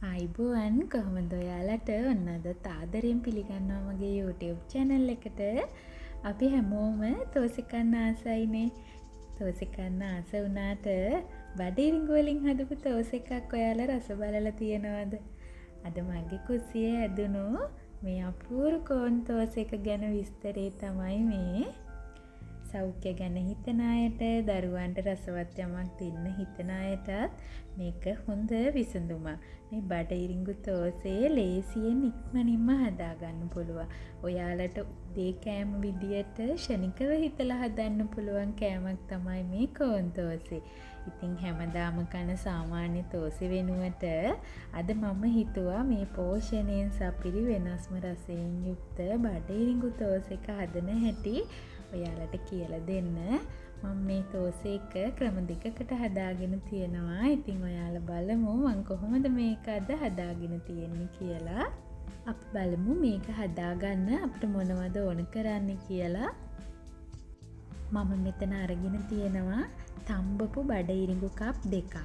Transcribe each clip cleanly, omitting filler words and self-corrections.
අයිබෝවන් කොහොමද ඔයාලට ඔන්න අදත් ආදරයෙන් පිළිගන්නවා මගේ YouTube channel එකට. අපි හැමෝම තෝසෙ කන්න ආසයිනේ. තෝසෙ කන්න ආස වුණාට බඩිරිඟු වලින් හදපු තෝසෙ එකක් ඔයාලා රස බලලා තියෙනවද? අද මගේ කුස්සියේ ඇදුණු මේ අපූර්ව කෝන් තෝසෙ එක ගැන විස්තරේ තමයි මේ. සෞඛ්‍ය ගැන හිතන අයට, දරුවන්ට රසවත් යමක් දෙන්න හිතන අයටත් මේක හොඳ විසඳුමක්. මේ බඩිරිඟු තෝසේ ලේසියෙන් ඉක්මනින්ම හදාගන්න පුළුවන්. ඔයාලට උදේ කෑම විදියට ෂණිකව හිතලා හදන්න පුළුවන් කෑමක් තමයි මේ කෝන් තෝසේ. ඉතින් හැමදාම කන සාමාන්‍ය තෝසේ වෙනුවට අද මම හිතුවා මේ පෝෂණයෙන් සපිරි වෙනස්ම රසයෙන් යුක්ත බඩිරිඟු තෝසේ එක හදන හැටි ඔයාලට කියලා දෙන්න. මම මේ තෝසේ එක ක්‍රම දෙකකට හදාගෙන තියෙනවා. ඉතින් ඔයාලා බලමු මම කොහොමද මේක අද හදාගෙන තියෙන්නේ කියලා. අපි බලමු මේක හදාගන්න අපිට මොනවද ඕන කරන්නේ කියලා. මම මෙතන අරගෙන තියෙනවා තම්බපු බඩිරිඟු කප් දෙකක්.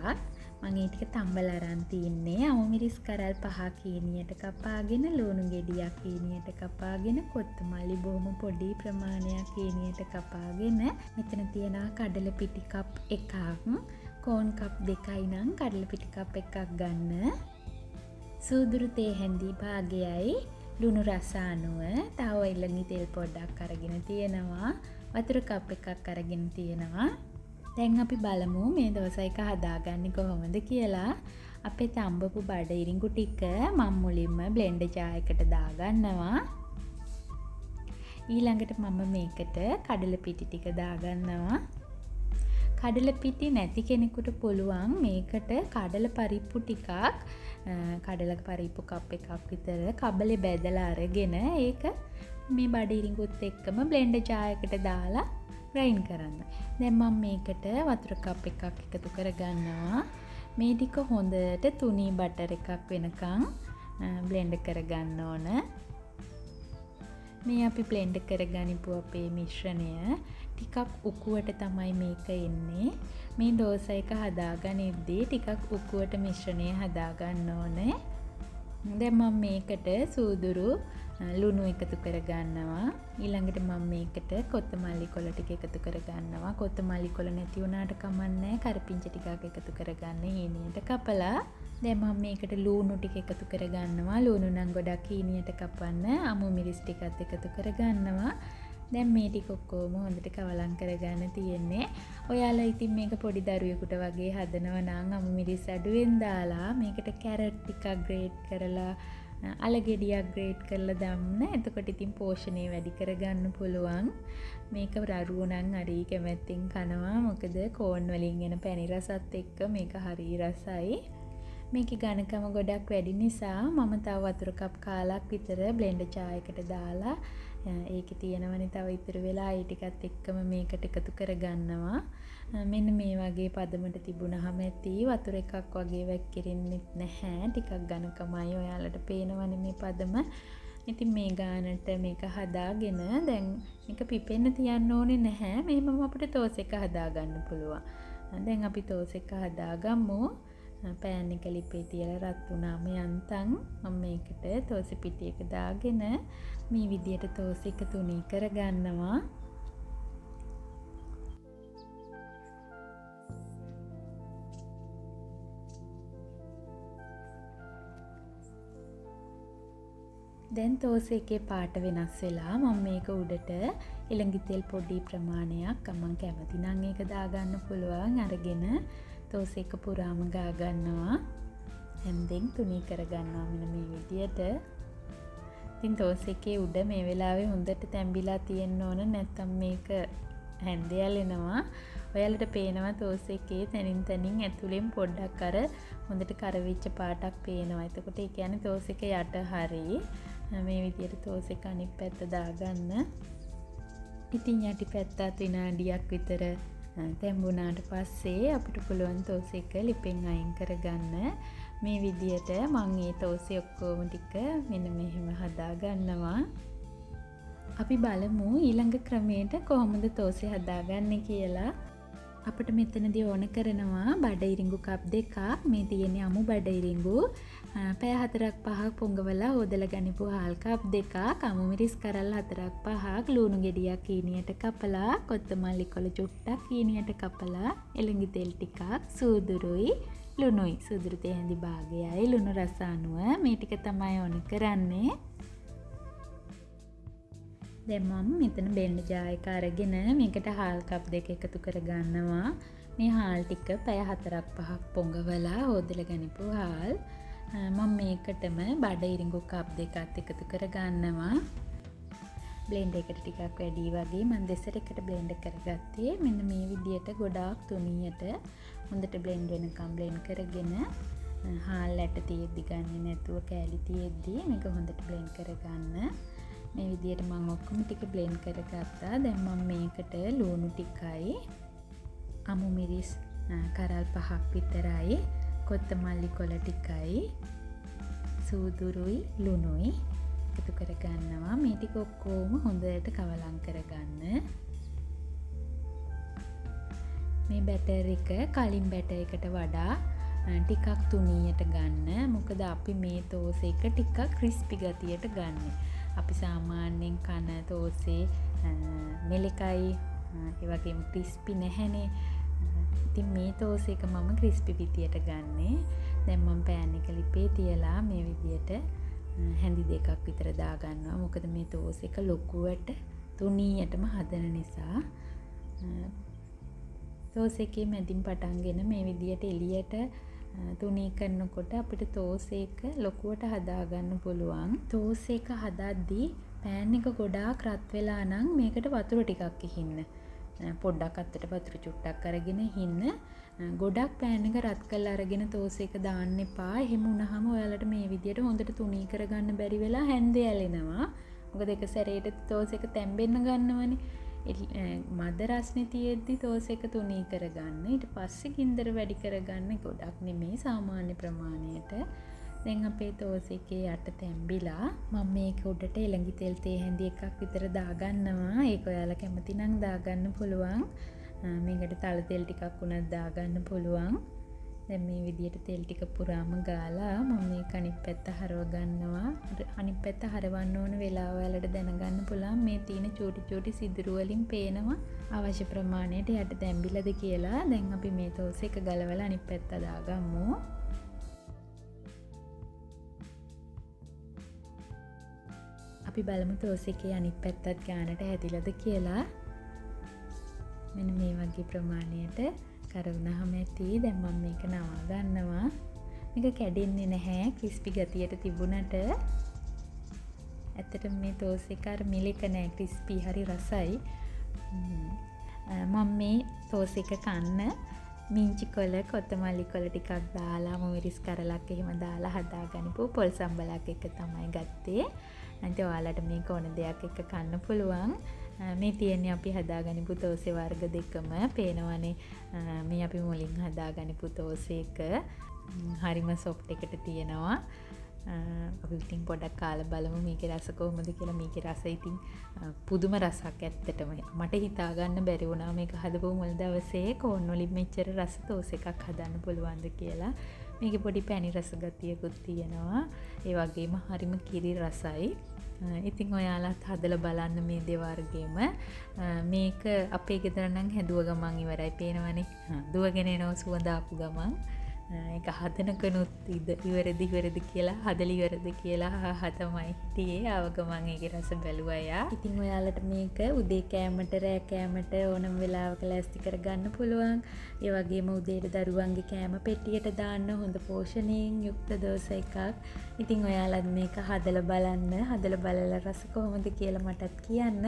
මම ඒ ටික තම්බලා අරන් තින්නේ. අමු මිරිස් කරල් 5 කීනියට කපාගෙන, ලුණු ගෙඩියක් කීනියට කපාගෙන, කොත්තමල්ලි බොහොම පොඩි ප්‍රමාණයක් කීනියට කපාගෙන, මෙතන තියෙනවා කඩල පිටි කප් එකක්, කෝන් කප් දෙකයි නම් කඩල පිටි කප් එකක් ගන්න. සූදුරු තේ හැඳි භාගයයි, ලුණු රස අනුව, තව ඉලංගි තෙල් පොඩ්ඩක් අරගෙන තියෙනවා. වතුර කප් එකක් අරගෙන තියෙනවා. දැන් අපි බලමු මේ දෝසයි එක හදාගන්නේ කොහොමද කියලා. අපේ තම්බපු බඩිරිඟු ටික මම මුලින්ම බ්ලෙන්ඩර් ජාර් එකට දාගන්නවා. ඊළඟට මම මේකට කඩල පිටි ටික දාගන්නවා. කඩල පිටි නැති කෙනෙකුට පුළුවන් මේකට කඩල පරිප්පු ටිකක්, කඩල පරිප්පු කප් එකක් විතර කබලේ බැදලා අරගෙන ඒක මේ බඩිරිඟුත් එක්කම බ්ලෙන්ඩර් ජාර් එකට දාලා ග්‍රයින්ඩ් කරන්න. දැන් මම මේකට වතුර කප් එකක් එකතු කරගන්නවා. මේ ටික හොඳට තුනී බටර් එකක් වෙනකන් බ්ලෙන්ඩ් කරගන්න ඕන. මේ අපි බ්ලෙන්ඩ් කරගනිපු අපේ මිශ්‍රණය ටිකක් උකුවට තමයි මේක එන්නේ. මේ දෝසයි එක හදාගනිද්දී ටිකක් උකුවට මිශ්‍රණය හදාගන්න ඕනේ. දැන් මම මේකට සූදුරු ලුණු එකතු කරගන්නවා. ඊළඟට මම මේකට කොත්තමල්ලි කොළ ටික එකතු කරගන්නවා. කොත්තමල්ලි කොළ නැති වුණාට කමන්නේ කරපිංච ටිකක් එකතු කරගන්න හීනියට කපලා. දැන් මම මේකට ලුණු ටික එකතු කරගන්නවා. ලුණු නම් ගොඩක් හීනියට කපන්න. අමු මිරිස් ටිකත් එකතු කරගන්නවා. දැන් මේ ටික ඔක්කොම හොඳට කවලම් කරගන්න තියෙන්නේ. ඔයාලා ඉතින් මේක පොඩි දරුවෙකුට වගේ හදනවා නම් අමු මිරිස් අඩුවෙන් දාලා මේකට කැරට් ටිකක් ග්‍රේට් කරලා අලගෙඩියක් ග්‍රේට් කරලා දාන්න. එතකොට ඉතින් පෝෂණය වැඩි කරගන්න පුළුවන්. මේක දරුවෝ නම් හරි කැමැත්තෙන් කනවා. මොකද කෝන් වලින් එන පැණි රසත් එක්ක මේක හරි රසයි. මේකේ ඝනකම ගොඩක් වැඩි නිසා මම තව වතුර කප් කාලක් විතර බ්ලෙන්ඩර් ජාර් එකට දාලා ඒකේ තියෙනවනේ තව ඉතුරු වෙලා ඒ ටිකත් එක්කම මේකට එකතු කරගන්නවා. මෙන්න මේ වගේ පදමට තිබුණාම ඇති වතුර එකක් වගේ වැක්කිරෙන්නේ නැහැ. ටිකක් ඝනකමයි ඔයාලට පේනවනේ මේ පදම. ඉතින් මේ ගානට මේක හදාගෙන දැන් මේක පිපෙන්න තියන්න ඕනේ නැහැ. මෙහෙමම අපිට තෝස් එක හදාගන්න පුළුවන්. දැන් අපි තෝස් එක හදාගමු. පෑන් එක ලිපේ තියලා රත් වුණාම යන්තම් මම මේකට තෝසෙ පිටි එක දාගෙන මේ විදියට තෝසෙ එක තුනී කරගන්නවා. දැන් තෝසෙ එකේ පාට වෙනස් වෙලා මම මේක උඩට ඉලංගි තෙල් පොඩි ප්‍රමාණයක් මම කැමති නම් ඒක දාගන්න පුළුවන් අරගෙන තෝසෙ එක පුරාම ගා ගන්නවා. හැන්දෙන් තුනී කරගන්නවා මෙන්න මේ විදියට. ඉතින් තෝසෙ එකේ උඩ මේ වෙලාවේ හොඳට තැඹිලා තියෙන්න ඕන, නැත්නම් මේක හැන්ද යලෙනවා. ඔයාලට පේනවා තෝසෙ එකේ තනින් තනින් ඇතුලෙන් පොඩ්ඩක් අර හොඳට කරවිච්ච පාටක් පේනවා. එතකොට ඒ කියන්නේ තෝසෙ එක යට හරි. මේ විදියට තෝසෙ එක අනිත් පැත්ත දාගන්න. ඉතින් යටි පැත්තත් විනාඩියක් විතර තැඹුණාට පස්සේ අපිට පුළුවන් තෝසෙ එක ලිපෙන් අයින් කරගන්න. මේ විදියට මම මේ තෝසෙ ඔක්කොම ටික මෙන්න මෙහෙම හදාගන්නවා. අපි බලමු ඊළඟ ක්‍රමයට කොහොමද තෝසෙ හදාගන්නේ කියලා. අපිට මෙතනදී ඕන කරනවා බඩිරිඟු කප් දෙකක්. මේ තියෙන්නේ අමු බඩිරිඟු. පැය 4-5ක් පොඟවලා හොදලා ගනිපු හාල් කප් 2ක්, අමු මිරිස් කරල් 4-5ක්, ලුණු ගෙඩියක් ඊනියට කපලා, කොත්තමල්ලි කොළ චුට්ටක් ඊනියට කපලා, එළඟි තෙල් ටිකක්, සූදුරුයි, ලුණුයි. සූදුරු තේ හැඳි භාගයයි, ලුණු රස අනුව මේ ටික තමයි ඕන කරන්නේ. දැන් මම මෙතන බෙන්ඩ් ජාර් එක අරගෙන මේකට හාල් කප් 2 එකතු කර ගන්නවා. මේ හාල් ටික පැය 4-5ක් පොඟවලා හොදලා ගනිපු හාල්. මම මේකටම බඩ ඉරිඟු කප් 2ක් එකතු කර ගන්නවා. බ්ලෙන්ඩ් එකට ටිකක් වැඩි වගේ මම දෙසරකට බ්ලෙන්ඩ් කරගත්තේ. මෙන්න මේ විදියට ගොඩාක් තුනියට හොඳට බ්ලෙන්ඩ් වෙනකම් බ්ලෙන්ඩ් කරගෙන හාල් ඇට තියෙද්දි ගන්නේ නැතුව කෑලි තියෙද්දි මේක හොඳට බ්ලෙන්ඩ් කරගන්න. මේ විදියට මම ඔක්කොම ටික බ්ලෙන්ඩ් කරගත්තා. දැන් මම මේකට ලුණු ටිකයි, අමු මිරිස් කරල් 5ක් විතරයි, කොත්තමල්ලි කොළ ටිකයි, සූදුරුයි, ලුණුයි එකතු කරගන්නවා. මේ ටික ඔක්කොම හොඳට කවලම් කරගන්න. මේ බැටර් එක කලින් බැටර් එකට වඩා ටිකක් තුනියට ගන්න. මොකද අපි මේ තෝසෙ එක ටිකක් ක්‍රිස්පි ගතියට ගන්න. අපි සාමාන්‍යයෙන් කන තෝසේ මෙලකයි, ඒ වගේම ක්‍රිස්පි නැහැනේ. ඉතින් මේ තෝසෙ එක මම ක්‍රිස්පි විදියට ගන්නෙ. දැන් මම පෑන් එක ලිපේ තියලා මේ විදියට හැඳි 2ක් විතර දාගන්නවා. මොකද මේ තෝසෙ එක ලොකුවට තුනියටම හදන නිසා. තෝසෙ එකේ මැදින් පටන්ගෙන මේ විදියට එළියට තුනී කරනකොට අපිට තෝසෙ එක ලොකුවට හදාගන්න පුළුවන්. තෝසෙ එක හදද්දී පෑන් එක ගොඩාක් රත් වෙලා නම් මේකට වතුර ටිකක් ඉහින්න. පොඩ්ඩක් අත්තට වතුර චුට්ටක් අරගෙන ඉහින්න. ගොඩක් පෑන් එක රත් කරලා අරගෙන තෝසෙ එක දාන්න එපා. එහෙම වුණාම ඔයාලට මේ විදියට හොඳට තුනී කරගන්න බැරි වෙලා හැන්දේ ඇලෙනවා. මොකද එක සැරේට තෝසෙ එක තැම්බෙන්න ගන්නවනේ. මද රස්නේ තියෙද්දි තෝසෙ එක තුනී කරගන්න. ඊට පස්සේ ගින්දර වැඩි කරගන්න. ගොඩක් නෙමෙයි, සාමාන්‍ය ප්‍රමාණයට. දැන් අපේ තෝසෙ එකේ යට තැම්බිලා මම මේක උඩට එළඟි තෙල් තේ හැඳි එකක් විතර දාගන්නවා. ඒක ඔයාලා කැමති නම් දාගන්න පුළුවන්. මේකට තල තෙල් ටිකක් උනත් දාගන්න පුළුවන්. දැන් මේ විදියට තෙල් ටික පුරාම ගාලා මම මේක අනිත් පැත්ත හරව ගන්නවා. අනිත් පැත්ත හරවන්න ඕන වෙලාව වලට දැනගන්න පුළුවන් මේ තියෙන චූටි චූටි සිදුරු වලින් පේනවා අවශ්‍ය ප්‍රමාණයට යට තැම්බිලාද කියලා. දැන් අපි මේ තෝසෙ එක ගලවලා අනිත් පැත්ත දාගමු. අපි බලමු තෝසෙ එකේ අනිත් පැත්තත් ගානට හැදිලාද කියලා. මෙන්න මේ වගේ ප්‍රමාණයට කරුණාම ඇති. දැන් මම මේක නවා ගන්නවා. මේක කැඩෙන්නේ නැහැ. ක්‍රිස්පි ගතියට තිබුණට ඇත්තටම මේ තෝසෙ එක අර මිලක නෑ, ක්‍රිස්පි හරි රසයි. මම මේ තෝසෙ එක කන්න මිංචි කොළ, කොත්තමල්ලි කොළ ටිකක් දාලා, මිරිස් කරලක් එහෙම දාලා හදාගනිපු පොල් සම්බලක් එක තමයි ගත්තේ. අන්තිම ඔයාලට මේක ඕන දෙයක් එක්ක කන්න පුළුවන්. මේ තියෙන්නේ අපි හදාගනිපු තෝසෙ වර්ග දෙකම. පේනවනේ මේ අපි මුලින් හදාගනිපු තෝසෙ එක හරිම සොෆ්ට් එකට තියෙනවා. අපි ඉතින් පොඩ්ඩක් කාලා බලමු මේකේ රස කොහොමද කියලා. මේකේ රස ඉතින් පුදුම රසක් ඇත්තටම. මට හිතා ගන්න බැරි වුණා මේක හදපු මුල් දවසේ කෝන් වලින් මෙච්චර රස තෝසෙ එකක් හදන්න පුළුවන්ද කියලා. මේකේ පොඩි පැණි රස ගතියකුත් තියෙනවා. ඒ වගේම හරිම කිරි රසයි. ඉතින් ඔයාලත් හදලා බලන්න මේ දෙවර්ගෙම. මේක අපේ ගෙදර නම් හැදුව ගමන් ඉවරයි. පේනවනේ. දුවගෙන එනවා සුවඳ ආපු ගමන්. ඒක හදනකනුත් ඉවරද කියලා හදලි ඉවරද කියලා තමයි හිටියේ. ආව ගමන් ඒකේ රස බැලුවා යා. ඉතින් ඔයාලට මේක උදේ කෑමට, රෑ කෑමට ඕනම වෙලාවක ලෑස්ති කරගන්න පුළුවන්. ඒ වගේම උදේට දරුවන්ගේ කෑම පෙට්ටියට දාන්න හොඳ පෝෂණයෙන් යුක්ත දෝස එකක්. ඉතින් ඔයාලත් මේක හදලා බලන්න. හදලා බලලා රස කොහොමද කියලා මටත් කියන්න.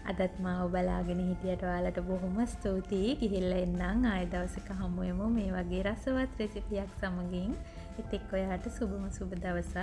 අදත් මාව බලාගෙන හිටියට ඔයාලට බොහොම ස්තුතියි. ගිහිල්ලා එන්නම්. ආයෙ දවසක හමු වෙමු මේ වගේ රසවත් රෙසිපියක් සමගින්. ඉතින් ඔයාලට සුබ දවසක්.